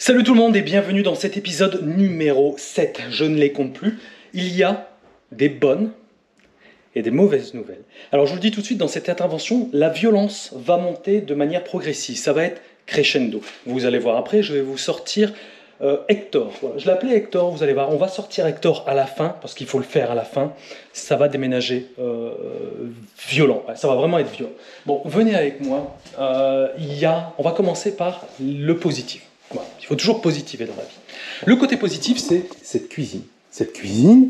Salut tout le monde et bienvenue dans cet épisode numéro 7. Je ne les compte plus. Il y a des bonnes et des mauvaises nouvelles. Alors je vous le dis tout de suite, dans cette intervention, la violence va monter de manière progressive. Ça va être crescendo. Vous allez voir après, je vais vous sortir Hector. Voilà. Je l'appelais Hector, vous allez voir. On va sortir Hector à la fin, parce qu'il faut le faire à la fin. Ça va déménager violent. Ça va vraiment être violent. Bon, venez avec moi. On va commencer par le positif. Voilà. Il faut toujours positiver dans la vie. Le côté positif, c'est cette cuisine. Cette cuisine,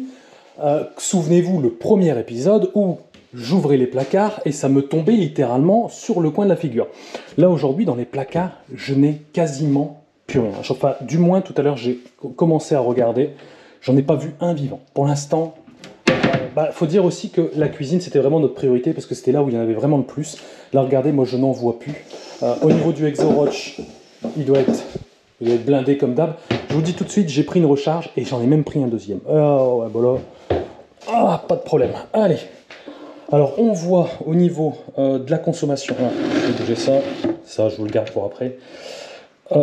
souvenez-vous le premier épisode où j'ouvrais les placards et ça me tombait littéralement sur le coin de la figure. Là aujourd'hui, dans les placards, je n'ai quasiment plus rien. Enfin, du moins, tout à l'heure, j'ai commencé à regarder. J'en ai pas vu un vivant. Pour l'instant, faut dire aussi que la cuisine, c'était vraiment notre priorité parce que c'était là où il y en avait vraiment le plus. Là, regardez, moi, je n'en vois plus. Au niveau du ExoRoach, il doit être blindé comme d'hab. Je vous dis tout de suite, j'ai pris une recharge et j'en ai même pris un deuxième. Ouais, voilà. Ah, pas de problème. Allez. Alors, on voit au niveau de la consommation. Je vais bouger ça. Ça, je vous le garde pour après.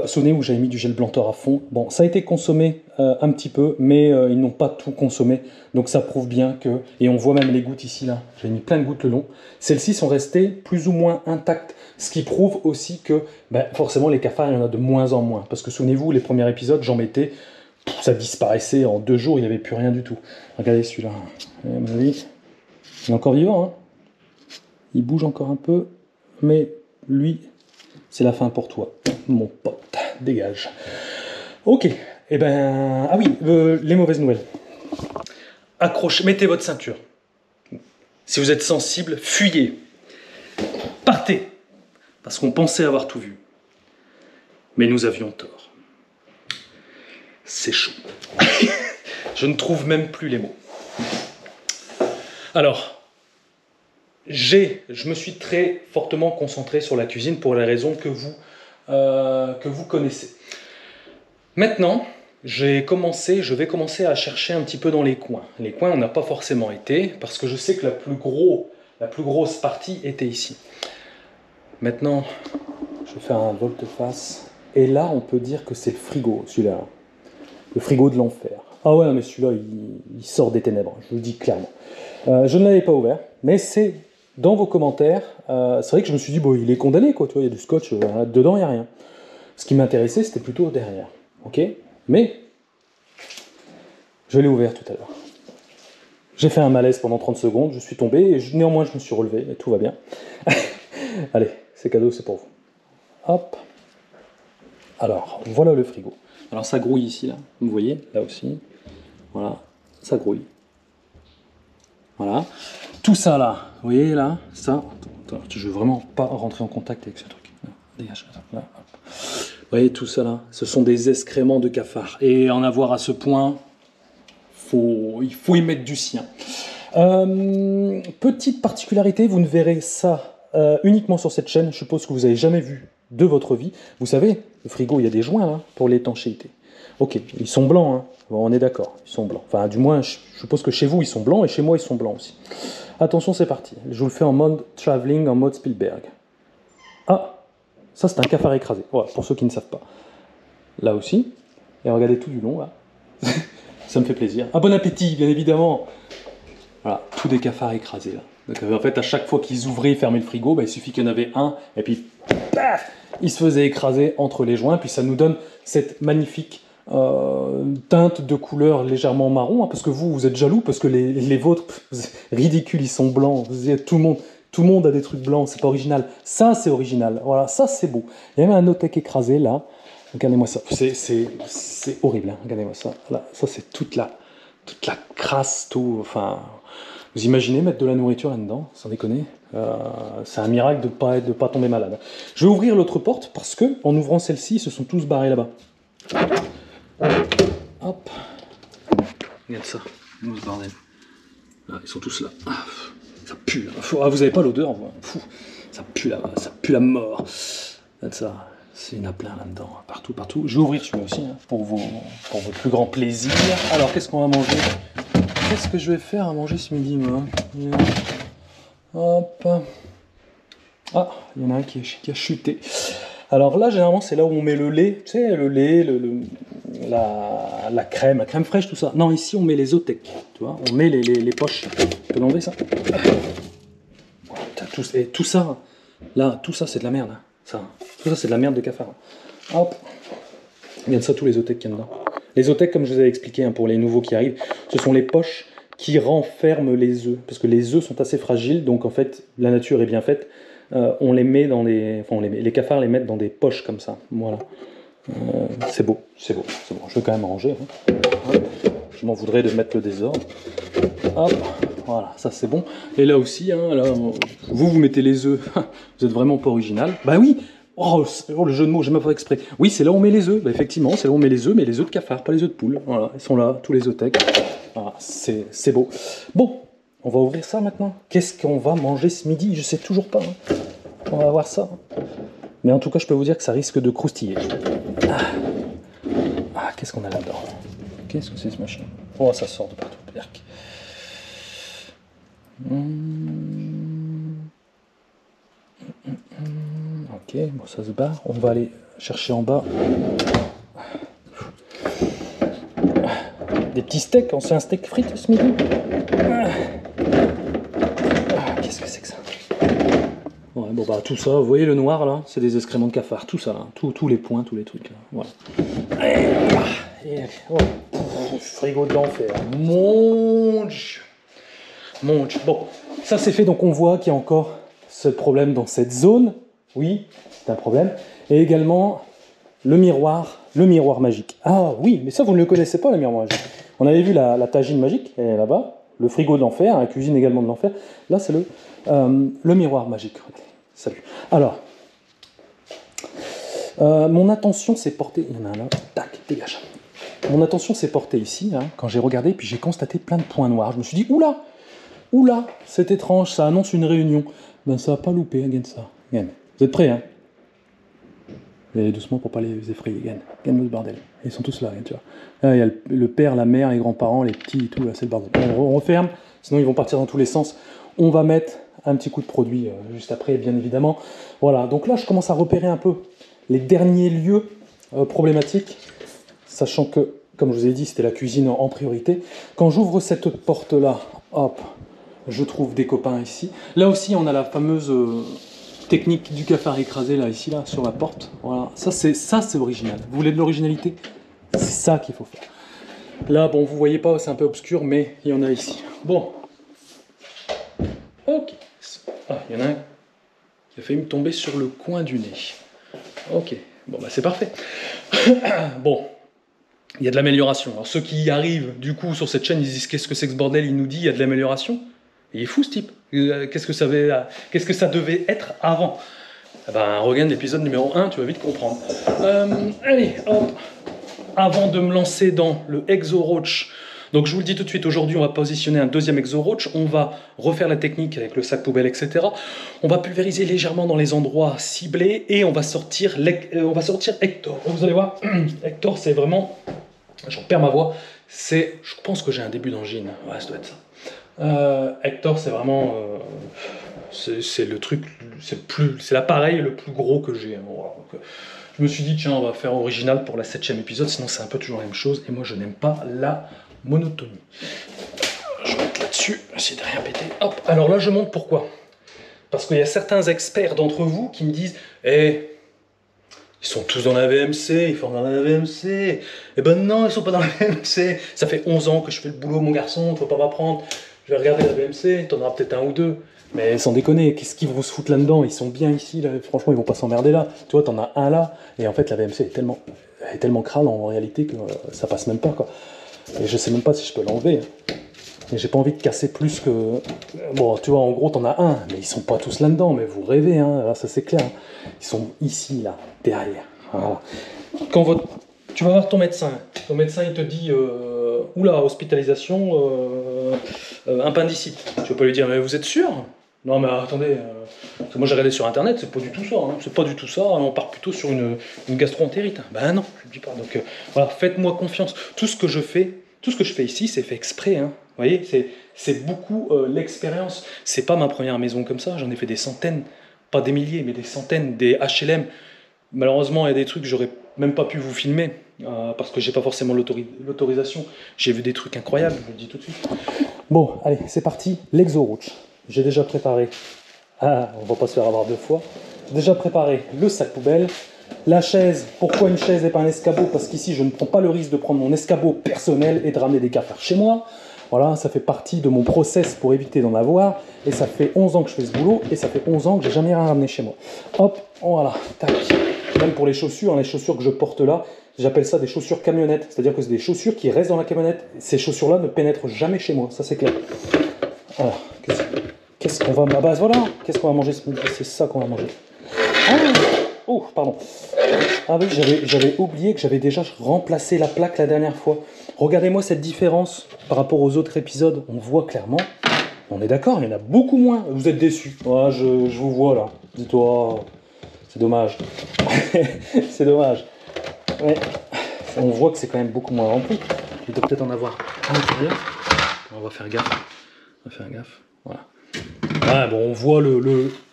Souvenez-vous, j'avais mis du gel blancheur à fond. Bon, ça a été consommé un petit peu, mais ils n'ont pas tout consommé. Donc ça prouve bien que... Et on voit même les gouttes ici, là. J'ai mis plein de gouttes le long. Celles-ci sont restées plus ou moins intactes. Ce qui prouve aussi que, forcément, les cafards, il y en a de moins en moins. Parce que souvenez-vous, les premiers épisodes, j'en mettais... Ça disparaissait en 2 jours, il n'y avait plus rien du tout. Regardez celui-là. À mon avis, il est encore vivant, hein. Il bouge encore un peu. Mais lui... C'est la fin pour toi, mon pote. Dégage. Ok. Ah oui, les mauvaises nouvelles. Accrochez, mettez votre ceinture. Si vous êtes sensible, fuyez. Partez. Parce qu'on pensait avoir tout vu. Mais nous avions tort. C'est chaud. Je ne trouve même plus les mots. Alors... Je me suis très fortement concentré sur la cuisine pour les raisons que vous connaissez. Maintenant, je vais commencer à chercher un petit peu dans les coins. Les coins, on n'a pas forcément été, parce que je sais que la plus grosse partie était ici. Maintenant, je vais faire un volte-face. Et là, on peut dire que c'est le frigo, celui-là. Le frigo de l'enfer. Ah ouais, mais celui-là, il sort des ténèbres, je vous le dis clairement. Je ne l'avais pas ouvert, mais c'est... Dans vos commentaires, c'est vrai que je me suis dit, bon, il est condamné, quoi, tu vois, il y a du scotch, dedans, il n'y a rien. Ce qui m'intéressait, c'était plutôt derrière, ok? Mais, je l'ai ouvert tout à l'heure. J'ai fait un malaise pendant 30 secondes, je suis tombé, et néanmoins, je me suis relevé, et tout va bien. Allez, c'est cadeau, c'est pour vous. Hop. Alors, voilà le frigo. Alors, ça grouille ici, là, vous voyez, là aussi. Voilà, ça grouille. Voilà. Tout ça là, vous voyez là, ça, attends, je veux vraiment pas rentrer en contact avec ce truc. Dégage, là, hop. Vous voyez tout ça là, ce sont des excréments de cafards. Et en avoir à ce point, il faut y mettre du sien. Petite particularité, vous ne verrez ça uniquement sur cette chaîne, je suppose que vous n'avez jamais vu de votre vie. Vous savez, le frigo, il y a des joints là, pour l'étanchéité. Ok, ils sont blancs, hein. Bon, on est d'accord, ils sont blancs. Enfin, du moins, je suppose que chez vous, ils sont blancs, et chez moi, ils sont blancs aussi. Attention, c'est parti. Je vous le fais en mode traveling, en mode Spielberg. Ah, ça, c'est un cafard écrasé. Voilà, pour ceux qui ne savent pas. Là aussi. Et regardez tout du long, là. Ça me fait plaisir. Ah, bon appétit, bien évidemment. Voilà, tous des cafards écrasés, là. Donc, en fait, à chaque fois qu'ils ouvraient et fermaient le frigo, il suffit qu'il y en avait un, et puis, paf, il se faisait écraser entre les joints, puis ça nous donne cette magnifique teinte de couleur légèrement marron, hein, parce que vous êtes jaloux, parce que les vôtres, ridicules, ils sont blancs. Tout le monde a des trucs blancs, c'est pas original. Ça, c'est original. Voilà, ça, c'est beau. Il y a même un Notec écrasé, là. Regardez-moi ça. C'est horrible, hein. Regardez-moi ça. Là, ça, c'est toute la crasse, tout. Enfin, vous imaginez mettre de la nourriture là-dedans, sans déconner. C'est un miracle de pas tomber malade. Je vais ouvrir l'autre porte, parce que en ouvrant celle-ci, ils se sont tous barrés là-bas. Hop. Regarde ça, ce bordel. Là, ils sont tous là. Ah, ça pue là. Ah, vous avez pas l'odeur, ça pue la mort. Regarde ça, il y en a plein là-dedans, partout. Je vais ouvrir celui-là aussi, hein, pour votre plus grand plaisir. Alors, qu'est-ce qu'on va manger? Qu'est-ce que je vais faire à manger ce midi, moi? Hop. Ah, il y en a un qui a chuté. Alors là, généralement, c'est là où on met le lait, tu sais, le lait, la crème fraîche, tout ça. Non, ici, on met les Zotec, tu vois, on met les poches. Tu peux l'enlever, ça? Et tout ça, là, tout ça, c'est de la merde. Hein. Ça, tout ça, c'est de la merde de cafard. Hop. Regarde ça, tous les Zotec qu'il y a dedans. Les Zotec, comme je vous avais expliqué, hein, pour les nouveaux qui arrivent, ce sont les poches qui renferment les œufs. Parce que les œufs sont assez fragiles, donc en fait, la nature est bien faite. On les met dans des... Enfin, les cafards les mettent dans des poches comme ça. Voilà. C'est beau, c'est beau, c'est bon. Je vais quand même ranger. Hein. Je m'en voudrais de mettre le désordre. Hop, voilà, ça c'est bon. Et là aussi, hein, là, vous mettez les œufs. Vous êtes vraiment pas original. Bah oui. Oh, le jeu de mots, j'ai même pas fait exprès. Oui, c'est là où on met les œufs. Bah, effectivement, c'est là où on met les œufs, mais les œufs de cafard, pas les œufs de poule. Voilà, ils sont là, tous les Zotec. Voilà, c'est beau. Bon, on va ouvrir ça maintenant. Qu'est-ce qu'on va manger ce midi? Je sais toujours pas. Hein. On va voir ça. Mais en tout cas, je peux vous dire que ça risque de croustiller. Ah, qu'est-ce qu'on a là-dedans? Qu'est-ce que c'est ce machin? Oh, ça sort de partout. Berk. Ok, bon, ça se barre. On va aller chercher en bas. Des petits steaks. On se fait un steak frites ce midi? Qu'est-ce que c'est que ça? Ouais, bon bah tout ça, vous voyez le noir là, c'est des excréments de cafard, tout ça, là, tous les points, tous les trucs là, voilà. Frigo de l'enfer, mon Dieu. Bon, ça c'est fait, donc on voit qu'il y a encore ce problème dans cette zone, oui, c'est un problème, et également le miroir magique. Ah oui, mais ça vous ne le connaissez pas, le miroir magique. On avait vu la tagine magique, elle est là-bas, le frigo de l'enfer, la cuisine également de l'enfer, là c'est le miroir magique. Salut. Alors, mon attention s'est portée... Il y en a un là. Tac, dégage. Mon attention s'est portée ici, hein, quand j'ai regardé, puis j'ai constaté plein de points noirs. Je me suis dit, oula, c'est étrange, ça annonce une réunion. Ben, ça va pas louper, hein, gagne ça. Gagne. Vous êtes prêts, hein? Allez, doucement pour pas les effrayer, gagne. Gagne le bordel. Ils sont tous là, tu vois. Là, il y a le père, la mère, les grands-parents, les petits et tout, là, c'est le bordel. On referme, sinon ils vont partir dans tous les sens. On va mettre un petit coup de produit juste après, bien évidemment. Voilà, donc là, je commence à repérer un peu les derniers lieux problématiques, sachant que, comme je vous ai dit, c'était la cuisine en priorité. Quand j'ouvre cette porte-là, hop, je trouve des copains ici. Là aussi, on a la fameuse technique du cafard écrasé, là, ici, là, sur la porte. Voilà, ça c'est original. Vous voulez de l'originalité? C'est ça qu'il faut faire. Là, bon, vous voyez pas, c'est un peu obscur, mais il y en a ici. Bon. Ok. Ah, il y en a un qui a failli me tomber sur le coin du nez. Ok. Bon, bah c'est parfait. Bon. Il y a de l'amélioration. Alors ceux qui arrivent, du coup, sur cette chaîne, ils disent qu'est-ce que c'est que ce bordel? Il nous dit il y a de l'amélioration. Il est fou, ce type. Qu'est-ce que ça devait être avant? Eh ben, regarde l'épisode numéro 1, tu vas vite comprendre. Allez, hop. Avant de me lancer dans le Exo Roach, donc je vous le dis tout de suite, aujourd'hui on va positionner un deuxième Exo Roach, on va refaire la technique avec le sac poubelle, etc. On va pulvériser légèrement dans les endroits ciblés et on va sortir Hector. Vous allez voir, Hector c'est vraiment, j'en perds ma voix, je pense que j'ai un début d'angine, ouais ça doit être ça. Hector c'est vraiment, c'est le truc, c'est l'appareil le plus gros que j'ai. Voilà. Donc, je me suis dit, tiens, on va faire original pour la 7e épisode, sinon c'est un peu toujours la même chose, et moi je n'aime pas la monotonie. Je vais mettre là-dessus, essayer de rien péter. Hop, alors là je montre pourquoi. Parce qu'il y a certains experts d'entre vous qui me disent, ils sont tous dans la VMC, ils font dans la VMC. Eh ben non, ils sont pas dans la VMC. Ça fait 11 ans que je fais le boulot, mon garçon, tu vas pas m'apprendre. Je vais regarder la VMC, t'en auras peut-être un ou deux. Mais sans déconner, qu'est-ce qu'ils vont se foutre là-dedans? Ils sont bien ici, là. Franchement, ils vont pas s'emmerder là. Tu vois, t'en as un là, et en fait, la VMC est tellement crâle en réalité que ça passe même pas, quoi. Et je sais même pas si je peux l'enlever. Et j'ai pas envie de casser plus que... Bon, tu vois, en gros, t'en as un, mais ils sont pas tous là-dedans, mais vous rêvez, hein, là, ça c'est clair. Ils sont ici, là, derrière. Voilà. Tu vas voir ton médecin il te dit, oula, hospitalisation, appendicite. Tu vas pas lui dire, mais vous êtes sûr? Non, mais attendez, parce que moi j'ai regardé sur internet, c'est pas du tout ça, hein. C'est pas du tout ça, on part plutôt sur une gastro-entérite. Ben non, je ne dis pas. Donc voilà, faites-moi confiance. Tout ce que je fais ici, c'est fait exprès, hein. Vous voyez, c'est beaucoup l'expérience. C'est pas ma première maison comme ça, j'en ai fait des centaines, pas des milliers, mais des centaines, des HLM. Malheureusement, il y a des trucs que j'aurais même pas pu vous filmer parce que j'ai pas forcément l'autorisation. J'ai vu des trucs incroyables, je vous le dis tout de suite. Bon, allez, c'est parti. L'exo-roach. J'ai déjà préparé. Ah, on va pas se faire avoir deux fois. Déjà préparé le sac poubelle. La chaise. Pourquoi une chaise et pas un escabeau? Parce qu'ici, je ne prends pas le risque de prendre mon escabeau personnel et de ramener des cafards chez moi. Voilà, ça fait partie de mon process pour éviter d'en avoir. Et ça fait 11 ans que je fais ce boulot. Et ça fait 11 ans que j'ai jamais rien ramené chez moi. Hop, voilà, tac. Même pour les chaussures que je porte là, j'appelle ça des chaussures camionnettes. C'est-à-dire que c'est des chaussures qui restent dans la camionnette. Ces chaussures-là ne pénètrent jamais chez moi, ça c'est clair. Alors, qu'est-ce qu'on va... Ah bah voilà, qu'est-ce qu'on va manger? C'est ça qu'on va manger. Ah, oh, pardon. Ah oui, j'avais oublié que j'avais déjà remplacé la plaque la dernière fois. Regardez-moi cette différence par rapport aux autres épisodes. On voit clairement, on est d'accord, il y en a beaucoup moins. Vous êtes déçus. Ouais, je vous vois là. Dis-toi, c'est dommage. C'est dommage. Ouais. On voit que c'est quand même beaucoup moins rempli. Il doit peut-être en avoir à l'intérieur. On va faire gaffe. On va faire gaffe. Voilà. Ouais, bon,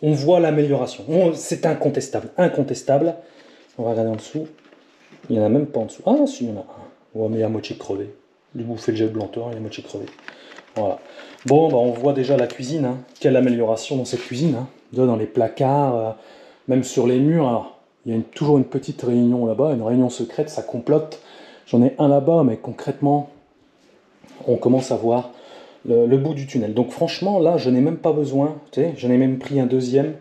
on voit l'amélioration. C'est incontestable. Incontestable. On va regarder en dessous. Il n'y en a même pas en dessous. Ah, si, il y en a un. Ouais, mais il est à moitié crevé. Du bouffer le gel blanteur, il est à moitié crevé. Voilà. Bon, bah, on voit déjà la cuisine. Hein. Quelle amélioration dans cette cuisine. Hein. Dans les placards, même sur les murs. Alors, il y a toujours une petite réunion là-bas, une réunion secrète, ça complote. J'en ai un là-bas, mais concrètement, on commence à voir le bout du tunnel. Donc franchement, là, je n'ai même pas besoin. Tu sais, j'en ai même pris un deuxième.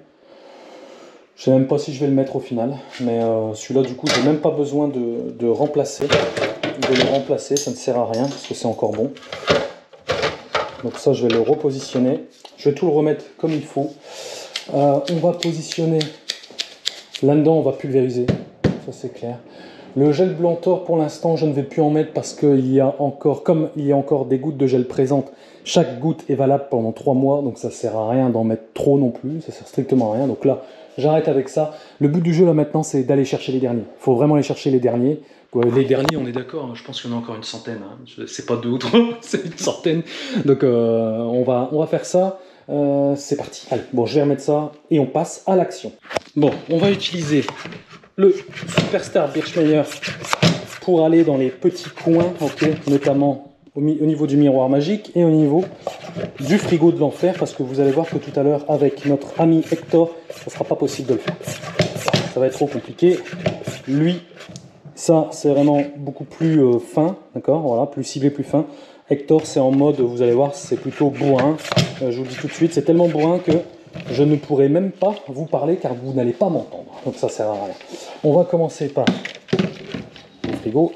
Je sais même pas si je vais le mettre au final. Mais celui-là, du coup, j'ai même pas besoin de remplacer. De le remplacer, ça ne sert à rien, parce que c'est encore bon. Donc ça, je vais le repositionner. Je vais tout le remettre comme il faut. On va positionner... Là-dedans, on va pulvériser. Ça, c'est clair. Le gel Blantor, pour l'instant, je ne vais plus en mettre parce qu'il y a encore, comme il y a encore des gouttes de gel présentes, chaque goutte est valable pendant 3 mois, donc ça ne sert à rien d'en mettre trop non plus, ça sert strictement à rien. Donc là, j'arrête avec ça. Le but du jeu, là, maintenant, c'est d'aller chercher les derniers. Il faut vraiment aller chercher les derniers. Les derniers, on est d'accord, hein, je pense qu'il y en a encore une centaine. Hein. C'est pas 2 ou 3, c'est une centaine. Donc, on va faire ça. C'est parti. Allez, bon, je vais remettre ça et on passe à l'action. Bon, on va utiliser le Superstar Birchmeier pour aller dans les petits coins, okay, notamment au niveau du miroir magique et au niveau du frigo de l'enfer, parce que vous allez voir que tout à l'heure, avec notre ami Hector, ça ne sera pas possible de le faire. Ça va être trop compliqué. Lui, ça, c'est vraiment beaucoup plus fin, d'accord, voilà, plus ciblé, plus fin. Hector, c'est en mode, vous allez voir, c'est plutôt bourrin. Je vous le dis tout de suite, c'est tellement bourrin que je ne pourrai même pas vous parler car vous n'allez pas m'entendre. Donc ça sert à rien. On va commencer par le frigo.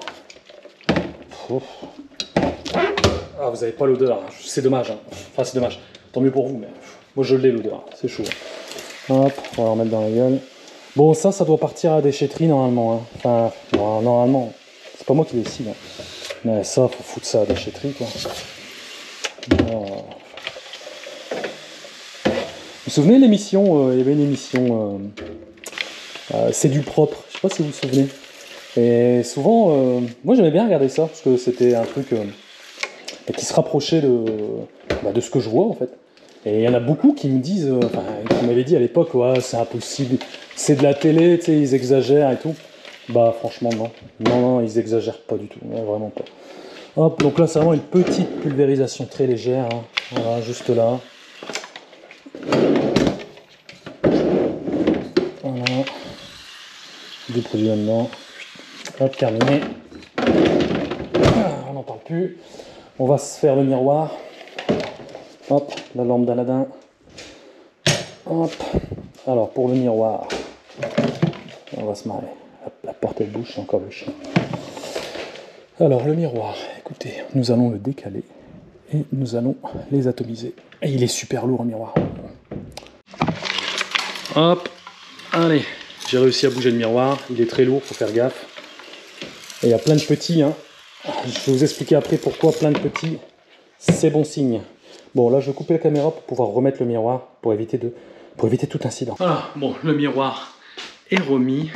Ah, vous n'avez pas l'odeur, c'est dommage. Hein. Enfin, c'est dommage. Tant mieux pour vous, mais moi je l'ai l'odeur. C'est chaud. Hop, on va la remettre dans la gueule. Bon, ça doit partir à la déchetterie normalement. Hein. Enfin, normalement, c'est pas moi qui décide. Hein. Mais ça, faut foutre ça à la déchetterie, quoi. Alors, vous vous souvenez l'émission, il y avait une émission, c'est du propre, je sais pas si vous vous souvenez. Et souvent, moi j'aimais bien regarder ça, parce que c'était un truc qui se rapprochait de ce que je vois en fait. Et il y en a beaucoup qui me disent, qui m'avaient dit à l'époque, ouais, c'est impossible, c'est de la télé, tu sais, ils exagèrent et tout. Bah franchement non, non, ils exagèrent pas du tout, non, vraiment pas. Hop, donc là c'est vraiment une petite pulvérisation très légère, hein. Voilà, juste là. Voilà. Du produit là-dedans. Hop, terminé. On n'en parle plus. On va se faire le miroir. Hop, la lampe d'Aladin. Hop. Alors, pour le miroir, on va se marrer. Hop, la porte elle bouge, c'est encore le chien. Alors, le miroir, écoutez, nous allons le décaler et nous allons les atomiser. Et il est super lourd, le miroir. Hop, allez, j'ai réussi à bouger le miroir, il est très lourd, faut faire gaffe. Et il y a plein de petits, hein. Je vais vous expliquer après pourquoi plein de petits, c'est bon signe. Bon, là je vais couper la caméra pour pouvoir remettre le miroir, pour éviter tout incident. Voilà, bon, le miroir est remis.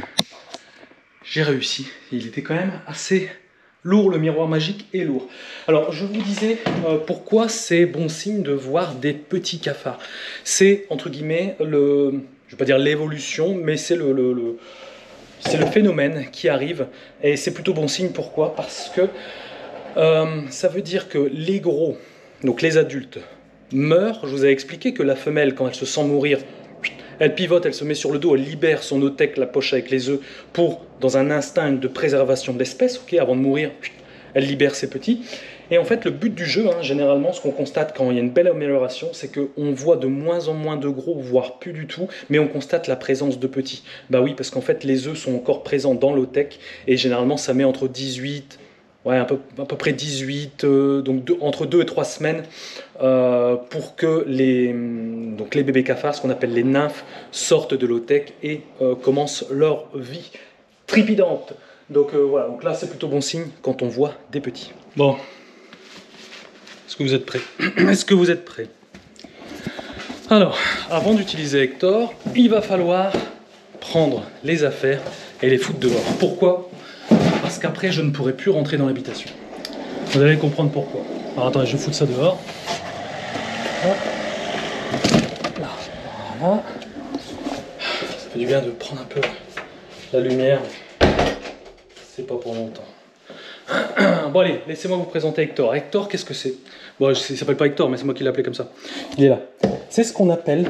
J'ai réussi, il était quand même assez lourd, le miroir magique est lourd. Alors, je vous disais pourquoi c'est bon signe de voir des petits cafards. C'est, entre guillemets, je ne vais pas dire l'évolution, mais c'est C'est le phénomène qui arrive et c'est plutôt bon signe. Pourquoi? Parce que ça veut dire que les gros, donc les adultes, meurent. Je vous ai expliqué que la femelle, quand elle se sent mourir, elle pivote, elle se met sur le dos, elle libère son ootèque, la poche avec les œufs, pour, dans un instinct de préservation de l'espèce, okay, avant de mourir, elle libère ses petits. Et en fait, le but du jeu, généralement, ce qu'on constate quand il y a une belle amélioration, c'est qu'on voit de moins en moins de gros, voire plus du tout, mais on constate la présence de petits. Bah oui, parce qu'en fait, les œufs sont encore présents dans l'ootèque, et généralement, ça met entre 18... Ouais, à peu près 18, donc entre 2 et 3 semaines, pour que donc les bébés cafards, ce qu'on appelle les nymphes, sortent de l'ootèque et commencent leur vie trépidante. Donc voilà, donc là c'est plutôt bon signe quand on voit des petits. Bon, est-ce que vous êtes prêts? Est-ce que vous êtes prêts? Alors, avant d'utiliser Hector, il va falloir prendre les affaires et les foutre dehors. Pourquoi? Parce qu'après je ne pourrai plus rentrer dans l'habitation. Vous allez comprendre pourquoi. Alors attendez, je vais foutre ça dehors. Là, voilà. Ça fait du bien de prendre un peu la lumière. C'est pas pour longtemps. Bon allez, laissez-moi vous présenter Hector. Hector, qu'est-ce que c'est? Bon, il s'appelle pas Hector, mais c'est moi qui l'ai appelé comme ça. Il est là. C'est ce qu'on appelle,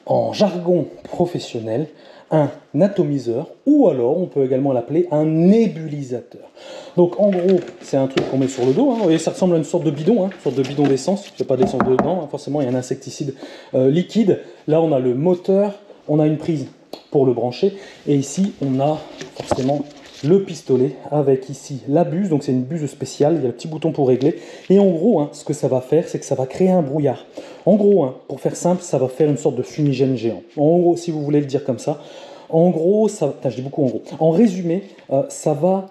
en jargon professionnel, un atomiseur, ou alors on peut également l'appeler un nébulisateur. Donc en gros, c'est un truc qu'on met sur le dos, vous voyez, ça ressemble à une sorte de bidon, une sorte de bidon d'essence, il n'y a pas d'essence dedans, forcément il y a un insecticide liquide. Là on a le moteur, on a une prise pour le brancher, et ici on a forcément le pistolet avec ici la buse, donc c'est une buse spéciale, il y a le petit bouton pour régler, et en gros, ce que ça va faire, c'est que ça va créer un brouillard. En gros, pour faire simple, ça va faire une sorte de fumigène géant. En gros, si vous voulez le dire comme ça, en gros, je dis beaucoup en gros, en résumé, ça va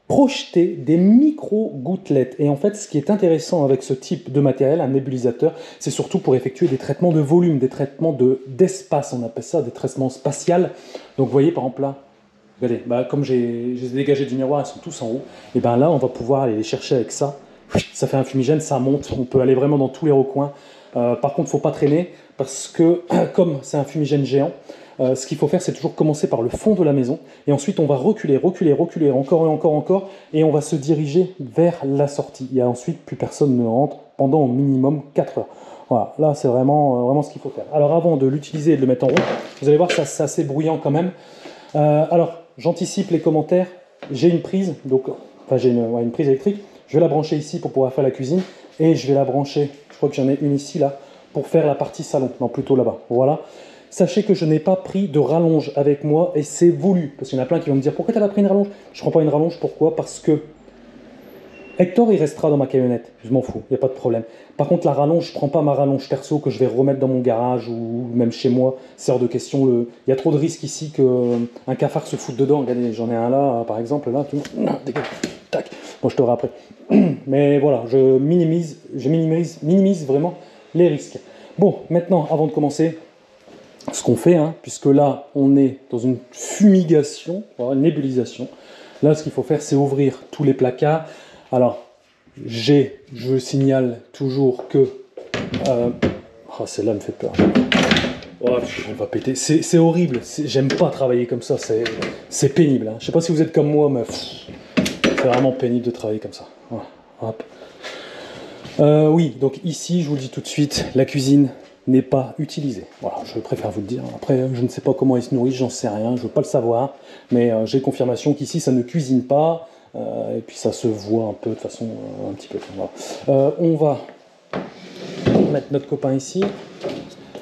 projeter des micro-gouttelettes. Et en fait, ce qui est intéressant avec ce type de matériel, un nébulisateur, c'est surtout pour effectuer des traitements de volume, des traitements d'espace, on appelle ça des traitements spatials. Donc vous voyez par exemple là, regardez, comme j'ai dégagé du miroir, ils sont tous en haut, et bien là on va pouvoir aller les chercher avec ça. Ça fait un fumigène, ça monte, on peut aller vraiment dans tous les recoins. Par contre, il ne faut pas traîner, parce que comme c'est un fumigène géant, ce qu'il faut faire, c'est toujours commencer par le fond de la maison, et ensuite on va reculer, encore et encore, et on va se diriger vers la sortie. Et ensuite, plus personne ne rentre pendant au minimum 4 heures. Voilà, là c'est vraiment ce qu'il faut faire. Alors avant de l'utiliser et de le mettre en route, vous allez voir que c'est assez bruyant quand même. Alors, j'anticipe les commentaires. J'ai une prise, j'ai une prise électrique. Je vais la brancher ici pour pouvoir faire la cuisine, et je vais la brancher, je crois que j'en ai une ici là, pour faire la partie salon, non plutôt là-bas. Voilà. Sachez que je n'ai pas pris de rallonge avec moi, et c'est voulu, parce qu'il y en a plein qui vont me dire pourquoi tu n'as pas pris une rallonge? Je ne prends pas une rallonge, pourquoi? Parce que Hector, il restera dans ma camionnette, je m'en fous, il n'y a pas de problème. Par contre, la rallonge, je ne prends pas ma rallonge perso que je vais remettre dans mon garage ou même chez moi, c'est hors de question. Il y a trop de risques ici qu'un cafard se foute dedans. Regardez, j'en ai un là, par exemple, là, dégage, tac, bon, je te après. Mais voilà, je minimise vraiment les risques. Bon, maintenant, avant de commencer, ce qu'on fait, puisque là, on est dans une fumigation, voilà, une nébulisation. Là, ce qu'il faut faire, c'est ouvrir tous les placards. Alors, je signale toujours que... celle-là me fait peur. Oh, on va péter. C'est horrible. J'aime pas travailler comme ça. C'est pénible. Je sais pas si vous êtes comme moi, mais c'est vraiment pénible de travailler comme ça. Voilà. Hop. Oui, donc ici, je vous le dis tout de suite, la cuisine n'est pas utilisée. Voilà, je préfère vous le dire. Après, je ne sais pas comment ils se nourrissent, j'en sais rien, je veux pas le savoir. Mais j'ai confirmation qu'ici, ça ne cuisine pas. Et puis ça se voit un peu de façon un petit peu. Voilà. On va mettre notre copain ici.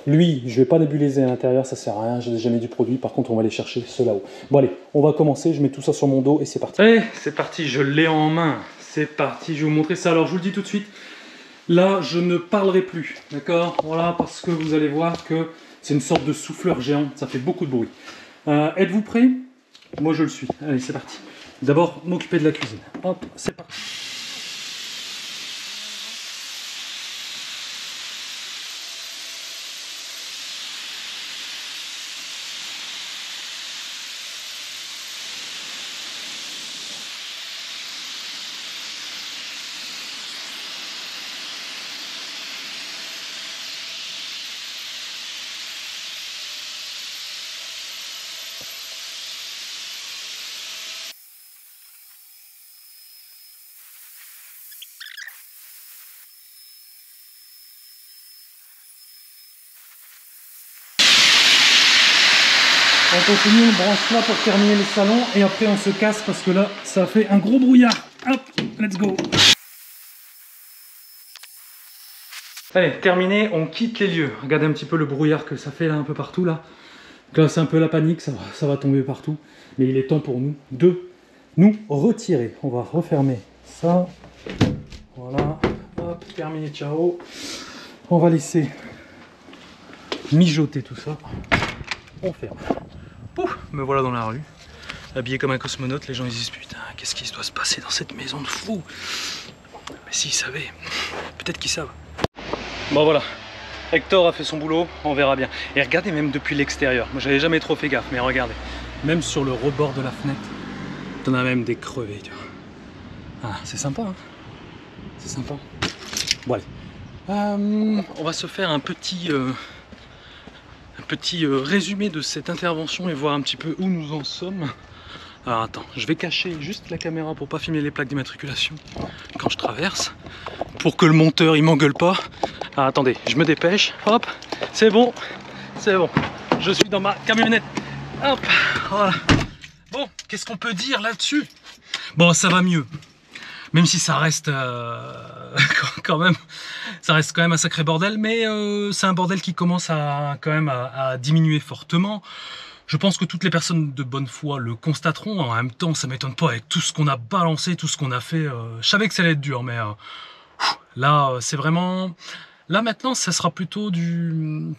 Lui, je ne vais pas nébuliser à l'intérieur, ça sert à rien, j'ai déjà mis du produit. Par contre, on va aller chercher ceux là-haut. Bon allez, on va commencer, je mets tout ça sur mon dos et c'est parti. Allez, c'est parti, je l'ai en main. C'est parti, je vais vous montrer ça. Alors je vous le dis tout de suite, là je ne parlerai plus, d'accord? Voilà, parce que vous allez voir que c'est une sorte de souffleur géant, ça fait beaucoup de bruit. Êtes-vous prêts? Moi je le suis. Allez, c'est parti. D'abord, m'occuper de la cuisine. Hop, c'est parti. continue, on branche là pour terminer les salons et après on se casse parce que là ça fait un gros brouillard. Hop, let's go. Allez, terminé, on quitte les lieux. Regardez un petit peu le brouillard que ça fait là un peu partout là. Donc là c'est un peu la panique, ça va tomber partout. Mais il est temps pour nous de nous retirer. On va refermer ça. Voilà, hop, terminé, ciao. On va laisser mijoter tout ça. On ferme. Pouf, me voilà dans la rue, habillé comme un cosmonaute. Les gens ils disent putain, qu'est-ce qui doit se passer dans cette maison de fou? Mais s'ils savaient, peut-être qu'ils savent. Bon voilà, Hector a fait son boulot, on verra bien. Et regardez même depuis l'extérieur, moi j'avais jamais trop fait gaffe, mais regardez, même sur le rebord de la fenêtre, t'en as même des crevés, tu vois. Ah, c'est sympa, hein, c'est sympa. Bon allez, on va se faire un petit résumé de cette intervention et voir un petit peu où nous en sommes. Alors attends, je vais cacher juste la caméra pour pas filmer les plaques d'immatriculation quand je traverse, pour que le monteur il m'engueule pas. Alors attendez, je me dépêche, hop, c'est bon, je suis dans ma camionnette, hop, voilà. Bon, qu'est-ce qu'on peut dire là-dessus? Bon, ça va mieux. Même si ça reste quand même, ça reste quand même un sacré bordel, mais c'est un bordel qui commence quand même à diminuer fortement. Je pense que toutes les personnes de bonne foi le constateront. En même temps, ça m'étonne pas avec tout ce qu'on a balancé, tout ce qu'on a fait. Je savais que ça allait être dur, mais là, c'est vraiment... Là maintenant, ça sera plutôt du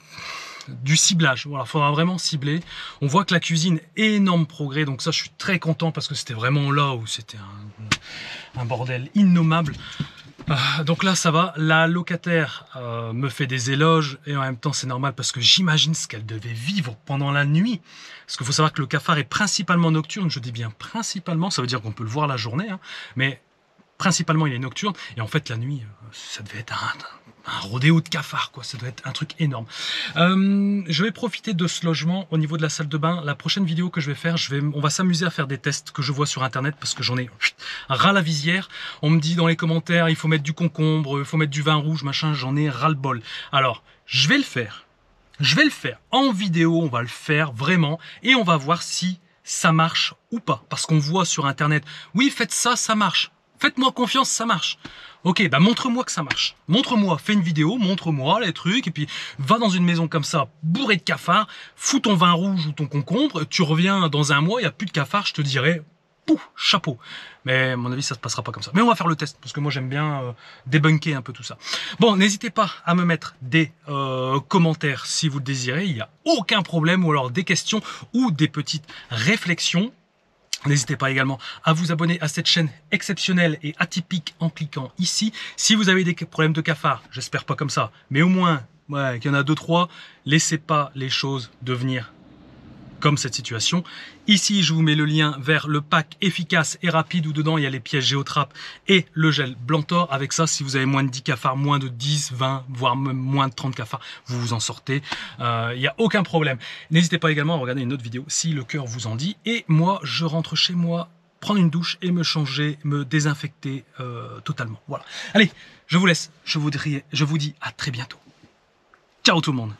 ciblage. Voilà, il faudra vraiment cibler. On voit que la cuisine, énorme progrès. Donc ça, je suis très content parce que c'était vraiment là où c'était un bordel innommable. Donc là, ça va. La locataire me fait des éloges et en même temps, c'est normal parce que j'imagine ce qu'elle devait vivre pendant la nuit. Parce qu'il faut savoir que le cafard est principalement nocturne. Je dis bien principalement. Ça veut dire qu'on peut le voir la journée, hein, mais principalement, il est nocturne. Et en fait, la nuit, ça devait être un rodéo de cafards, quoi. Ça doit être un truc énorme. Je vais profiter de ce logement au niveau de la salle de bain. La prochaine vidéo que je vais faire, on va s'amuser à faire des tests que je vois sur internet parce que j'en ai ras la visière. On me dit dans les commentaires, il faut mettre du concombre, il faut mettre du vin rouge, machin, j'en ai ras le bol. Alors, je vais le faire. Je vais le faire en vidéo, on va le faire vraiment et on va voir si ça marche ou pas. Parce qu'on voit sur internet, oui, faites ça, ça marche. Faites-moi confiance, ça marche. Ok, bah montre-moi que ça marche. Montre-moi, fais une vidéo, montre-moi les trucs, et puis va dans une maison comme ça, bourrée de cafards, fous ton vin rouge ou ton concombre, tu reviens dans un mois, il n'y a plus de cafards, je te dirais, pouf, chapeau. Mais à mon avis, ça se passera pas comme ça. Mais on va faire le test, parce que moi j'aime bien débunker un peu tout ça. Bon, n'hésitez pas à me mettre des commentaires si vous le désirez, il n'y a aucun problème, ou alors des questions ou des petites réflexions. N'hésitez pas également à vous abonner à cette chaîne exceptionnelle et atypique en cliquant ici. Si vous avez des problèmes de cafard, j'espère pas comme ça, mais au moins qu'il y en a 2-3, laissez pas les choses devenir comme cette situation. Ici, je vous mets le lien vers le pack efficace et rapide où dedans il y a les pièges géotrappes et le gel Blantor. Avec ça, si vous avez moins de 10 cafards, moins de 10, 20, voire même moins de 30 cafards, vous vous en sortez. Il n'y a aucun problème. N'hésitez pas également à regarder une autre vidéo si le cœur vous en dit. Et moi, je rentre chez moi, prendre une douche et me changer, me désinfecter totalement. Voilà. Allez, je vous laisse. Je vous dis à très bientôt. Ciao tout le monde.